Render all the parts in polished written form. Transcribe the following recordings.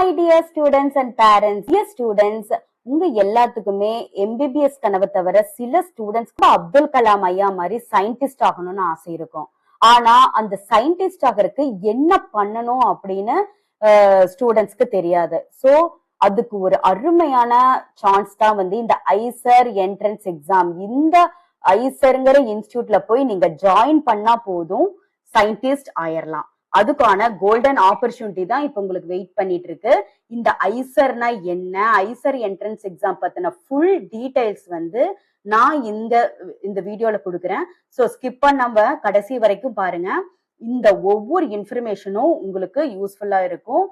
Hi dear students and parents. Dear students, உங்க எல்லாத்துக்குமே MBBS கனவை தவிர சில ஸ்டூடெண்ட்ஸ்க்கு அப்துல் கலாம் ஐயா மாதிரி சயின்டிஸ்ட் ஆகணும்னு ஆசை இருக்கும். ஆனா அந்த சயின்டிஸ்ட் ஆகிறதுக்கு என்ன பண்ணணும் அப்படின்னு ஸ்டூடெண்ட்ஸ்க்கு தெரியாது. சோ அதுக்கு ஒரு அருமையான சான்ஸ் தான் வந்து இந்த ஐசர் என்ட்ரன்ஸ் எக்ஸாம். இந்த ஐசர்ங்கிற இன்ஸ்டிடியூட்ல போய் நீங்க ஜாயின் பண்ணா போதும், சயின்டிஸ்ட் ஆயிரலாம். அதுக்கான கோல்டன் ஆப்பர்ச்சுனிட்டி தான் இப்ப உங்களுக்கு வெயிட் பண்ணிட்டு இருக்கு. இந்த ஐசர்னா என்ன, ஐசர் என்ட்ரன்ஸ் எக்ஸாம் பத்தின ஃபுல் டீடைல்ஸ் வந்து நான் இந்த வீடியோல கொடுக்குறேன். சோ ஸ்கிப் பண்ணாம கடைசி வரைக்கும் பாருங்க. இந்த ஒவ்வொரு இன்ஃபர்மேஷனும் உங்களுக்கு யூஸ்ஃபுல்லா இருக்கும்.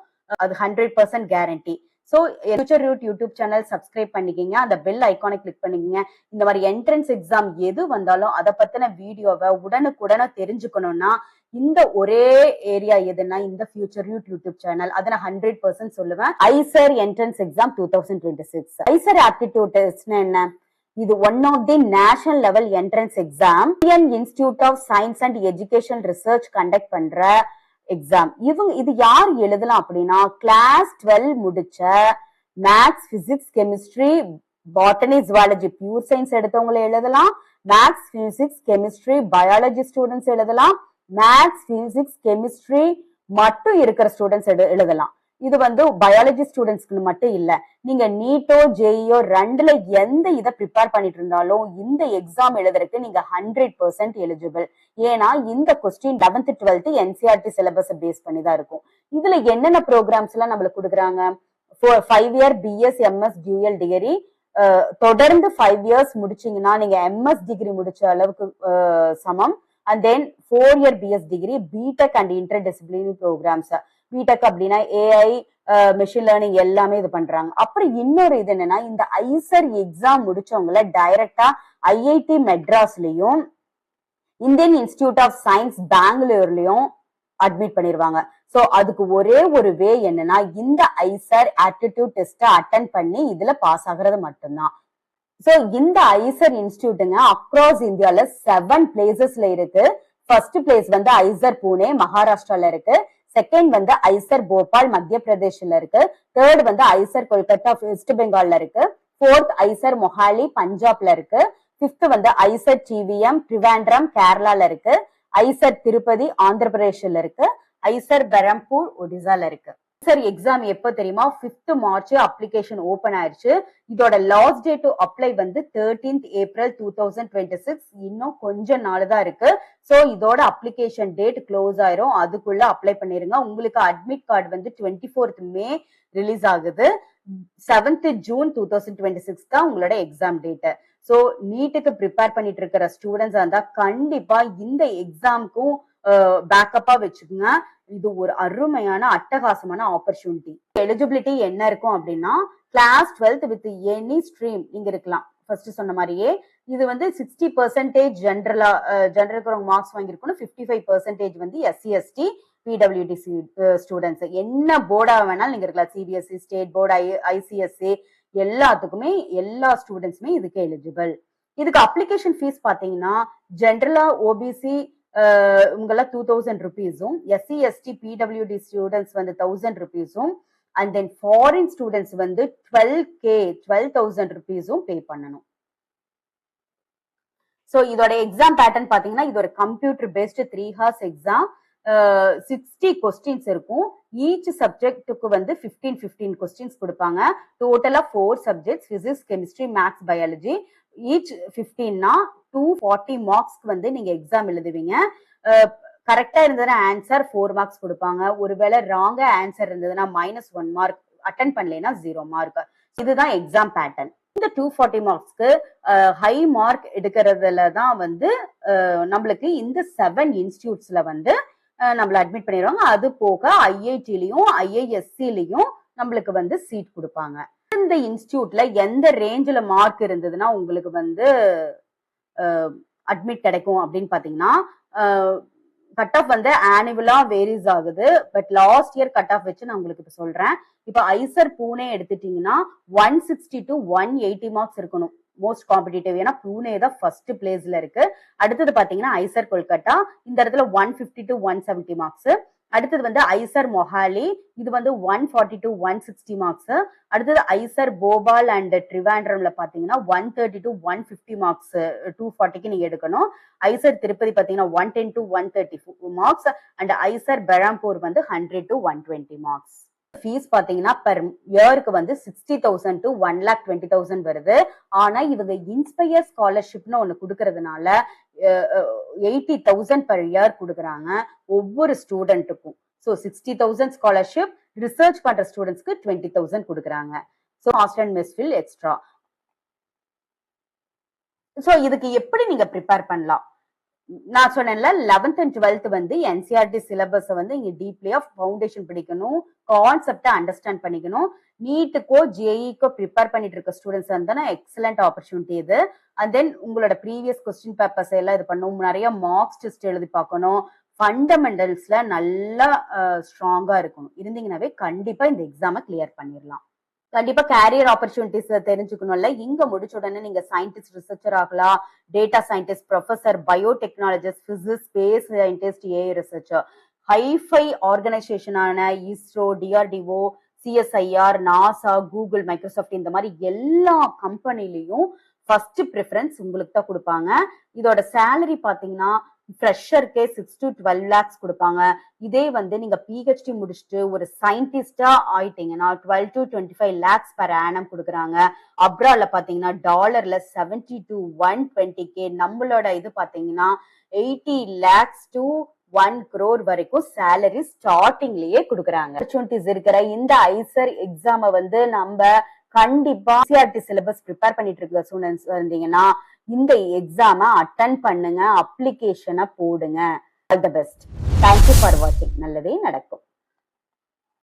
அது 100% guarantee. So future route YouTube channel subscribe பண்ணிக்கிங்க, அந்த பெல் ஐகானை கிளிக் பண்ணிக்கிங்க. இந்த மாதிரி என்ட்ரன்ஸ் எக்ஸாம் எது வந்தாலும் அதை பத்தின வீடியோவை உடனுக்குடனே தெரிஞ்சுக்கணும்னா இந்த ஒரே ஏரியா எதுனா இந்த ஃபியூச்சர் யூடியூப் சேனல். அதை நான் 100% சொல்லுவேன். IISER entrance exam 2026. IISER aptitude டெஸ்ட்னா என்ன? இது one of the national level entrance exam. Indian Institute of Science and Education Research conduct பண்ற எக்ஸாம். இது யார் எழுதலாம் அப்படின்னா, கிளாஸ் 12 முடிச்ச maths, physics, chemistry, botany, zoology, pure science எடுத்தவங்களை எழுதலாம். Maths, physics, chemistry, biology students எழுதலாம். மேத்ஸ், பிசிக்ஸ், கெமிஸ்ட்ரி மட்டும் இருக்கிற ஸ்டூடெண்ட்ஸ் எழுதலாம். இது வந்து பயாலஜி ஸ்டூடெண்ட்ஸ்க்கு மட்டும் இல்ல. நீங்க நீட்டோ ஜேஇஓ ரெண்டுல எந்த இதை ப்ரிப்பேர் பண்ணிட்டு இருந்தாலும் இந்த எக்ஸாம் எழுதுறதுக்கு நீங்க 100% எலிஜிபிள். ஏன்னா இந்த question 11th 12th NCERT syllabus base பண்ணி தான் இருக்கும். இதுல என்னென்ன ப்ரோக்ராம்ஸ் எல்லாம் நம்மளுக்கு கொடுக்குறாங்க? 5 year BS MS dual degree, தொடர்ந்து 5 years முடிச்சீங்கன்னா நீங்க MS டிகிரி முடிச்ச அளவுக்கு சமம். And then 4 year BS degree, BTech and interdisciplinary programs. BTech அப்படின்னா ஏஐ, மெஷின் லேர்னிங் எல்லாமே இது பண்றாங்க. அப்புறம் இன்னொரு இது என்னன்னா, இந்த ஐசர் எக்ஸாம் முடிச்சவங்கள டைரக்டா ஐஐடி மெட்ராஸ்லயும் இந்தியன் இன்ஸ்டிடியூட் ஆஃப் சயின்ஸ் பெங்களூர்லயும் அட்மிட் பண்ணிருவாங்க. சோ அதுக்கு ஒரே ஒரு வே என்னன்னா, இந்த ஐசர் ஆப்டிடியூட் டெஸ்ட் அட்டென்ட் பண்ணி இதுல பாஸ் ஆகுறது மட்டும்தான். சோ இந்த ஐசர் இன்ஸ்டிடியூட்டுங்க அக்ராஸ் இந்தியால 7 பிளேசஸ்ல இருக்கு. ஃபர்ஸ்ட் பிளேஸ் வந்து ஐசர் பூனே மகாராஷ்டிரால இருக்கு. செகண்ட் வந்து ஐசர் போபால் மத்திய பிரதேஷ்ல இருக்கு. தேர்ட் வந்து ஐசர் கொல்கத்தா வெஸ்ட் பெங்கால்ல இருக்கு. ஃபோர்த் ஐசர் மொஹாலி பஞ்சாப்ல இருக்கு. ஃபிஃப்த் வந்து ஐசர் டிவிஎம் திரிவேண்ட்ரம் கேரளால இருக்கு. ஐசர் திருப்பதி ஆந்திர பிரதேஷ்ல இருக்கு. ஐசர் பெரம்பூர் ஒடிசால இருக்கு. ஐசர் எக்ஸாம் எப்போ தெரியுமா? 5th March அப்ளிகேஷன் ஓபன் ஆயிருச்சு. இதோட லாஸ்ட் டேட் டு அப்ளை வந்து 13th April 2026. இன்னும் கொஞ்ச நாள் தான் இருக்கு. சோ இதோட அப்ளிகேஷன் டேட் க்ளோஸ் ஆயிரும். அதுக்குள்ள அப்ளை பண்ணிருங்க. உங்களுக்கு அட்மிட் கார்டு வந்து 24th May ரிலீஸ் ஆகுது. 7th June 2026 தான் உங்களோட எக்ஸாம் டேட். சோ நீட்டுக்கு ப்ரிப்பேர் பண்ணிட்டு இருக்கிற ஸ்டூடெண்ட்ஸ் இருந்தா கண்டிப்பா இந்த எக்ஸாமுக்கும் பேக்கப்பா வச்சுக்கோங்க. இது ஒரு அருமையான அட்டகாசமான ஆப்பர்ச்சுனிட்டி. எலிஜிபிலிட்டி என்ன இருக்கும் அப்படின்னா, class 12th with any stream நீங்க இருக்கலாம். ஃபர்ஸ்ட் சொன்ன மாதிரியே இது வந்து 60% ஜெனரல் மார்க்ஸ் வாங்கியிருக்கணும். 55% வந்து SC ST PWD ஸ்டூடெண்ட்ஸ். என்ன போர்டா வேணாலும் நீங்க இருக்கலாம். CBSE, ஸ்டேட் போர்டு, ICSE எல்லாத்துக்குமே எல்லா ஸ்டூடெண்ட்ஸுமே இதுக்கு எலிஜிபிள். இதுக்கு அப்ளிகேஷன் ஃபீஸ் பாத்தீங்கன்னா, ஜெனரலா OBC உங்கெல்லாம் 2000 rupees-உம், SC ST PWD students வந்து 1000 rupees-உம், அண்ட் தென் ஃபாரின் ஸ்டூடெண்ட்ஸ் வந்து 12,000 rupees-உம் பே பண்ணணும். சோ இதோட எக்ஸாம் பேட்டர்ன் பாத்தீங்கன்னா, இது ஒரு computer based 3 hours exam. 60 questions இருக்கும். ஈச் சப்ஜெக்டுக்கு வந்து 15 கொஸ்டின்ஸ் கொடுப்பாங்க. டோட்டலா 4 subjects, physics, chemistry, maths, biology. Each 15னா 240 மார்க்ஸ்க்கு வந்து நீங்க எக்ஸாம் எழுதுவீங்க. கரெக்டா இருந்ததுன்னா ஆன்சர் 4 மார்க்ஸ் கொடுப்பாங்க. ஒருவேளை ராங்கா ஆன்சர் இருந்ததுன்னா -1 மார்க், அட்டன் பண்ணலைன்னா 0 மார்க். இதுதான் எக்ஸாம் பேட்டர்ன். இந்த 240 மார்க்ஸ்க்கு ஹை மார்க் எடுக்கிறதுல தான் வந்து நம்மளுக்கு இந்த 7 இன்ஸ்டிடியூட்ஸ்ல வந்து நம்மள அட்மிட் பண்ணிடுவாங்க. அது போக IIT-லயும் IISc-லயும் நம்மளுக்கு வந்து சீட் கொடுப்பாங்க. இந்த இன்ஸ்டிடியூட்ல எந்த ரேஞ்சில மார்க் இருந்ததுன்னா உங்களுக்கு வந்து அட்மிட் கிடைக்கும் அப்படின்னு பாத்தீங்கன்னா, கட் ஆஃப் வந்து ஆனுவலா வேரிஸ் ஆகுது. But last year cut off வச்சு நான் உங்களுக்கு இப்ப சொல்றேன். இப்ப ஐசர் பூனே எடுத்துட்டீங்கன்னா 160 to 180 மார்க்ஸ் இருக்கணும். Most competitive. ஏன்னா பூனே தான் ஃபர்ஸ்ட் பிளேஸ்ல இருக்கு. அடுத்தது பாத்தீங்கன்னா ஐசர் கொல்கத்தா. இந்த இடத்துல 150 to 170 மார்க்ஸ். அடுத்தது வந்து ஐசர் மொஹாலி, இது வந்து 140 to 160 மார்க்ஸ். அடுத்தது ஐசர் போபால் அண்ட் ட்ரிவாண்ட்ரம்ல பாத்தீங்கன்னா 130 to 150 மார்க்ஸ் 240க்கு நீங்க எடுக்கணும். ஐசர் திருப்பதி பாத்தீங்கன்னா 110 to 130 மார்க்ஸ் அண்ட் ஐசர் பெராம்பூர் வந்து 100 to 120 மார்க்ஸ். ஃபீஸ் பாத்தீங்கன்னா பெர் இயருக்கு வந்து 60,000 to 1,20,000 வருது. ஆனா இவங்க இன்ஸ்பயர் ஸ்காலர்ஷிப்னு ஒண்ணு கொடுக்கறதுனால 80,000 per year கொடுக்குறாங்க ஒவ்வொரு ஸ்டூடெண்ட்டுக்கும். ஸோ 60,000 ஸ்காலர்ஷிப், ரிசர்ச் பண்ற ஸ்டூடெண்ட்ஸ்க்கு 20,000 கொடுக்குறாங்க. So hostel mess feel extra. So இதுக்கு எப்படி நீங்க ப்ரிப்பேர் பண்ணலாம்? நான் சொன்னேன்ல 11th and 12th வந்து என்சிஆர்டி சிலபஸ் வந்து இங்க டீப்லியா ஃபவுண்டேஷன் படிக்கணும், கான்செப்டை அண்டர்ஸ்டாண்ட் பண்ணிக்கணும். நீட்டுக்கோ ஜேஇக்கோ ப்ரிப்பேர் பண்ணிட்டு இருக்க ஸ்டூடெண்ட்ஸ் வந்து எக்ஸலண்ட் ஆப்பர்ச்சுனிட்டி இது. அண்ட் தென் உங்களோட ப்ரீவியஸ் கொஸ்டின் பேப்பர்ஸ் எல்லாம் இது பண்ணணும், நிறைய மார்க்ஸ் டெஸ்ட் எழுதி பார்க்கணும், ஃபண்டமெண்டல்ஸ்ல நல்லா ஸ்ட்ராங்கா இருக்கணும். இருந்தீங்கன்னாவே கண்டிப்பா இந்த எக்ஸாமை கிளியர் பண்ணிடலாம். கண்டிப்பா கேரியர் ஆப்பர்ச்சுனிட்டிஸ் தெரிஞ்சுக்கணும்ல. இங்க முடிச்ச உடனே நீங்க சயின்டிஸ்ட், ரிசர்ச்சர் ஆகலாம், data scientist, professor, biotechnologist, physics, space scientist, AI researcher. Hi fi ஆர்கனைசேஷனான ISRO, DRDO, CSIR, NASA, Google, Microsoft இந்த மாதிரி எல்லா கம்பெனிலையும் ஃபர்ஸ்ட் ப்ரிஃபரன்ஸ் உங்களுக்கு தான் கொடுப்பாங்க. இதோட சேலரி பாத்தீங்கன்னா ஃப்ரெஷருக்கே 6 to 12 lakhs கொடுப்பாங்க. இதே வந்து நீங்க பிஹெச்டி முடிச்சுட்டு ஒரு சயின்டிஸ்டா ஆயிட்டீங்கன்னா 12 to 25 lakhs per annum கொடுக்குறாங்க. அப்ராட்ல பாத்தீங்கன்னா டாலர்ல 70 to 120K, நம்மளோட இது பாத்தீங்கன்னா 80 lakhs to 1 crore வரைக்கும் சேலரி ஸ்டார்டிங்லயே கொடுக்குறாங்க. ஆப்பர்ச்சுனிட்டிஸ் இருக்கிற இந்த ஐசர் எக்ஸாமை வந்து நம்ம கண்டிப்பா சிஆர்டி சிலபஸ் ப்ரிப்பேர் பண்ணிட்டு இருக்க ஸ்டூடெண்ட்ஸ் இருந்தீங்கன்னா இந்த எக்ஸாமை அட்டன் பண்ணுங்க, அப்ளிகேஷனை போடுங்க. All the best. Thank you for வாட்சிங். நல்லதே நடக்கும்.